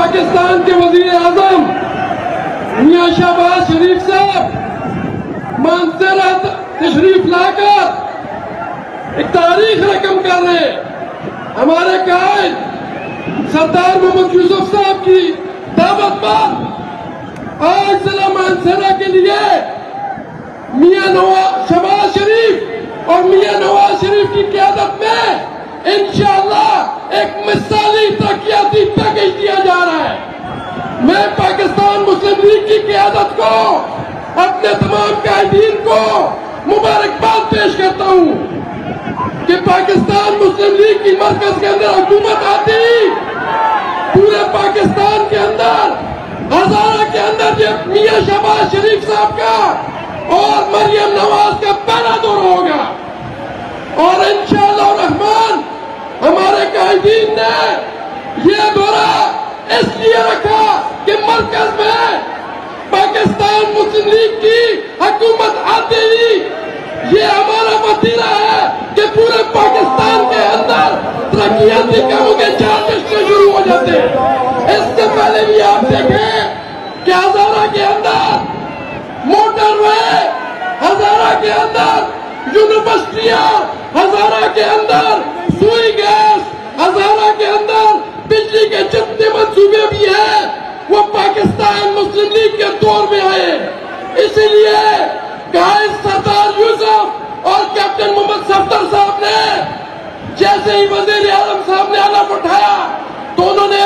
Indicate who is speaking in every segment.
Speaker 1: پاکستان کے وزیر اعظم میاں شہباز شریف صاحب مانسہرہ تشریف لا کر ایک تاریخ رقم کر رہے ہیں۔ ہمارے قائد سردار محمد یوسف صاحب کی دعوت پر آج ضلع مانسہرہ کے لیے میاں شہباز شریف اور میاں نواز شریف کی قیادت میں انشاءاللہ ایک مثالی ترقیاتی پیکج دیا جا رہا ہے۔ میں پاکستان مسلم لیگ کی قیادت کو اپنے تمام قائدین کو مبارکباد پیش کرتا ہوں کہ پاکستان مسلم لیگ کی مرکز کے اندر حکومت آتی، پورے پاکستان کے اندر ہزارہ کے اندر یہ میاں شہباز شریف صاحب کا اور مریم نواز کا پہلا دور ہوگا، اور انشاءاللہ الرحمن ہمارے قائدین نے یہ دورہ اس لیے رکھا کہ مرکز میں پاکستان مسلم لیگ کی حکومت آتے ہی یہ ہمارا وسیلہ ہے کہ پورے پاکستان کے اندر ترقیاتی کاموں کے چار رشتے شروع ہو جاتے ہیں۔ اس سے پہلے بھی آپ دیکھیں کہ ہزارہ کے اندر موٹر وے، ہزارہ کے اندر یونیورسٹیاں، ہزارہ کے اندر سوئی گیس، ہزارہ کے اندر بجلی کے جتنے منصوبے بھی ہیں وہ پاکستان مسلم لیگ کے دور میں آئے۔ اسی لیے قائد سردار یوسف اور کیپٹن محمد صفدر صاحب نے جیسے ہی وزیر اعظم صاحب نے حلف اٹھایا تو انہوں نے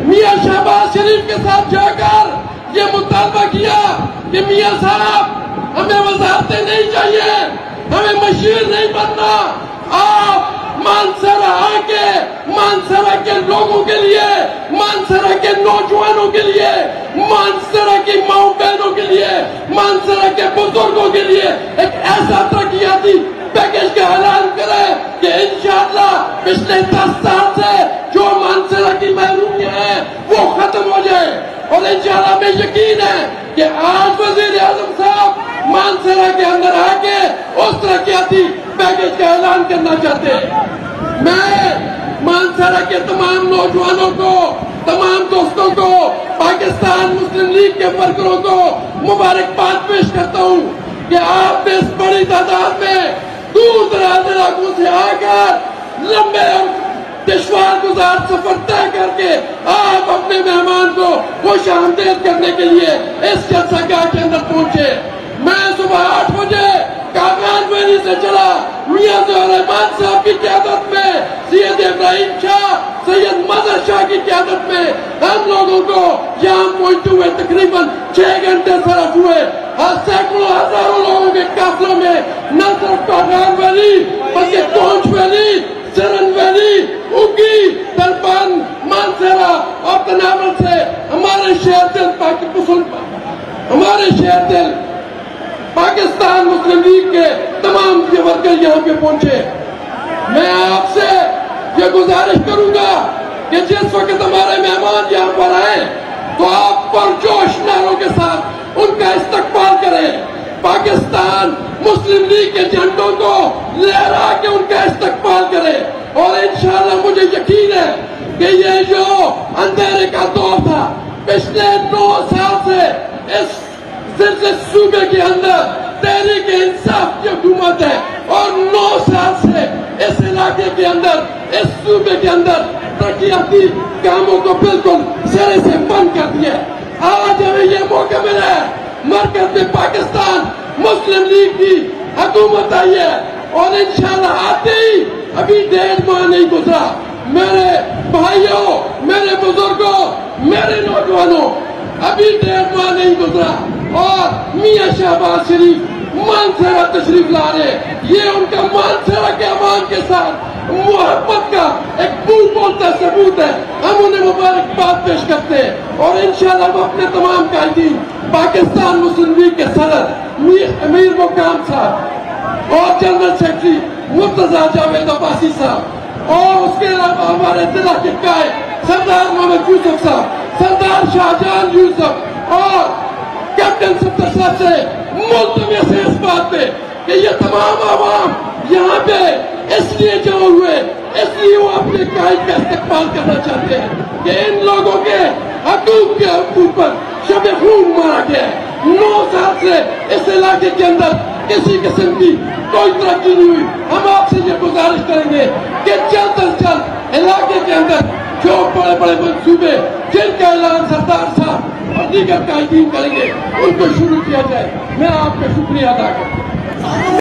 Speaker 1: میاں شہباز شریف کے ساتھ جا کر یہ مطالبہ کیا کہ میاں صاحب ہمیں وزارتیں نہیں چاہیے، ہمیں مشیر نہیں بننا، آپ مانسہرہ آ کے مانسہرہ کے لوگوں کے لیے، مانسہرہ کے نوجوانوں کے لیے، مانسہرہ کی ماؤں بہنوں کے لیے، مانسہرہ کے بزرگوں کے لیے ایک ایسا ترقیاتی پیکج کا اعلان کرے کہ انشاءاللہ پچھلے 10 سال سے جو مانسہرہ کی محرومیاں ہیں وہ ختم ہو جائے، اور انشاءاللہ میں یقین ہے کہ آج وزیر اعظم صاحب مانسہرہ کے اندر آ کے اس ترقیاتی پیکج کا اعلان کرنا چاہتے ہیں۔ میں مانسہرہ کے تمام نوجوانوں کو، تمام دوستوں کو، پاکستان مسلم لیگ کے ورکروں کو مبارکباد پیش کرتا ہوں کہ آپ نے اس بڑی تعداد میں دور دراز علاقوں سے آ کر لمبے اور دشوار گزار سفر طے کر کے آپ اپنے مہمان کو خوش آمدید کرنے کے لیے اس جلسہ گاہ کے اندر پہنچے۔ میں صبح 8 بجے کاغان ویلی سے چلا، میاں ظہور رحمان صاحب کی قیادت میں، سید ابراہیم شاہ، سید مظہر شاہ کی قیادت میں ہم لوگوں کو یہاں پہنچتے ہوئے تقریباً 6 گھنٹے صرف ہوئے۔ سینکڑوں ہزاروں لوگوں کے قافلوں میں نہ صرف کاغان ویلی بلکہ کونچ ویلی، سرن ویلی، اگی، دربان، مانسہرہ اور تناول سے ہمارے شہر دل پاکستان مسلم لیگ کے تمام ورکر یہاں پہ پہنچے۔ میں آپ سے یہ گزارش کروں گا کہ جس وقت ہمارے مہمان یہاں پر آئے تو آپ پرجوش نعروں کے ساتھ ان کا استقبال کریں، پاکستان مسلم لیگ کے جھنڈوں کو لہرا کے ان کا استقبال کریں، اور انشاءاللہ مجھے یقین ہے کہ یہ جو اندھیرے کا دور تھا پچھلے 9 سال سے اس صوبے کے اندر تحریک انصاف کی حکومت ہے، اور 9 سال سے اس علاقے کے اندر، اس صوبے کے اندر ترقیاتی کاموں کو بالکل سرے سے بند کر دیا۔ آج ہمیں یہ موقع ملا ہے، مرکز میں پاکستان مسلم لیگ کی حکومت آئی ہے، اور انشاءاللہ آتے ہی ابھی 1.5 ماہ نہیں گزرا، میرے بھائیوں، میرے بزرگوں، میرے نوجوانوں، ابھی 1.5 ماہ نہیں گزرا اور میاں شہباز شریف مانسہرہ تشریف لا رہے۔ یہ ان کا مانسہرہ کے عوام کے ساتھ محبت کا ایک بول بولتا ثبوت ہے۔ ہم انہیں مبارکباد پیش کرتے ہیں، اور انشاءاللہ ہم اپنے تمام قائدین، پاکستان مسلم لیگ کے صدر امیر مقام صاحب اور جنرل سیکرٹری مرتضیٰ جاوید عباسی صاحب، اور اس کے علاوہ ہمارے ضلع کے قائد سردار محمد یوسف صاحب، سردار شاہجہان یوسف اور کیپٹن صفدر صاحب سے ملتمس ہے اس بات پہ کہ یہ تمام عوام یہاں پہ اس لیے جمع ہوئے اس لیے وہ اپنے قائد کا استقبال کرنا چاہتے ہیں کہ ان لوگوں کے حقوق کے اوپر شب خون مارا گیا ہے. 9 سال سے اس علاقے کے اندر کسی قسم کی کوئی ترقی نہیں ہوئی. ہم آپ سے یہ گزارش کریں گے کہ جلد از جلد علاقے کے اندر جو بڑے بڑے منصوبے جن کا اعلان سردار صاحب اور دیگر قائدین کریں گے ان کو شروع کیا جائے. میں آپ کا شکریہ ادا کرتا ہوں.